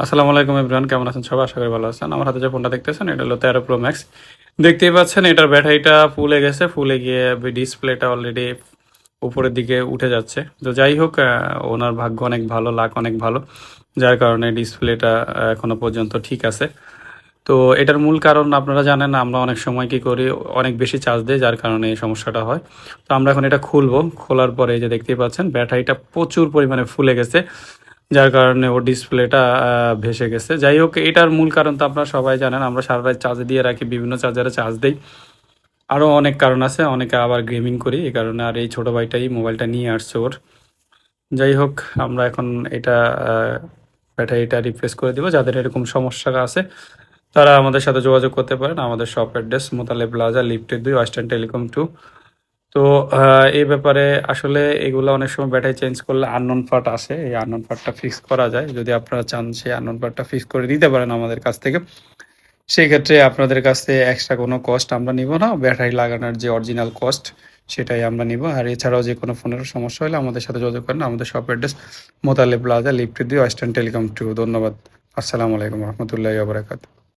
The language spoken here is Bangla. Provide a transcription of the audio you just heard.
আসসালামু আলাইকুম এভরিওয়ান, কেমন আছেন সবাই? আশা করি ভালো আছেন। আমার হাতে যে ফোনটা দেখতেছেন এটা হলো 13 প্রো ম্যাক্স। দেখতেই পাচ্ছেন এটার ব্যাটারিটা ফুলে গেছে, ফুলে গিয়ে ডিসপ্লেটা অলরেডি উপরের দিকে উঠে যাচ্ছে। তো যাই হোক, ওনার ভাগ্য অনেক ভালো, লাক অনেক ভালো, যার কারণে ডিসপ্লেটা এখনো পর্যন্ত ঠিক আছে। তো এটার মূল কারণ আপনারা জানেন, আমরা অনেক সময় কি করি, অনেক বেশি চার্জ দেয়, যার কারণে এই সমস্যাটা হয়। তো আমরা এখন এটা খুলবো, খোলার পরে এই যে দেখতেই পাচ্ছেন ব্যাটারিটা প্রচুর পরিমাণে ফুলে গেছে, যার কারণে ওর ডিসপ্লেটা ভেসে গেছে। যাই হোক, এটার মূল কারণ তো আপনারা সবাই জানেন, আমরা সারা রাত চার্জে দিয়ে রাখি, বিভিন্ন চার্জারে চার্জ দেই। আরও অনেক কারণ আছে, অনেকে আবার গেমিং করি, এই কারণে। আর এই ছোটো ভাইটাই মোবাইলটা নিয়ে আসছে ওর। যাই হোক, আমরা এখন এটা ব্যাটারিটা রিপ্লেস করে দিব। যাদের এরকম সমস্যা আছে তারা আমাদের সাথে যোগাযোগ করতে পারেন। আমাদের শপ অ্যাড্রেস মোতালে প্লাজা, লিফটের 2, ওয়েস্টার্ন টেলিকম 2। তো এই ব্যাপারে আসলে এগুলো অনেক সময় ব্যাটারি চেঞ্জ করলে আননোন পার্ট আসে, এই আননোন পার্টটা ফিক্স করা যায়। যদি আপনারা চান সেই আননোন পার্টটা ফিক্স করে দিতে পারেন আমাদের কাছ থেকে, সেই ক্ষেত্রে আপনাদের কাছ থেকে এক্সট্রা কোনো কস্ট আমরা নিব না। ব্যাটারি লাগানোর যে অরিজিনাল কস্ট সেটাই আমরা নিব। আর এছাড়াও যে কোনো ফোনের সমস্যা হলে আমাদের সাথে যোগাযোগ করেন। আমাদের শপ অ্যাড্রেস মোতালে প্লাজা, লিফটের 2, ওয়েস্টার্ন টেলিকম 2। ধন্যবাদ। আসসালামু আলাইকুম রহমতুল্লাহি ওয়া বারাকাতুহু।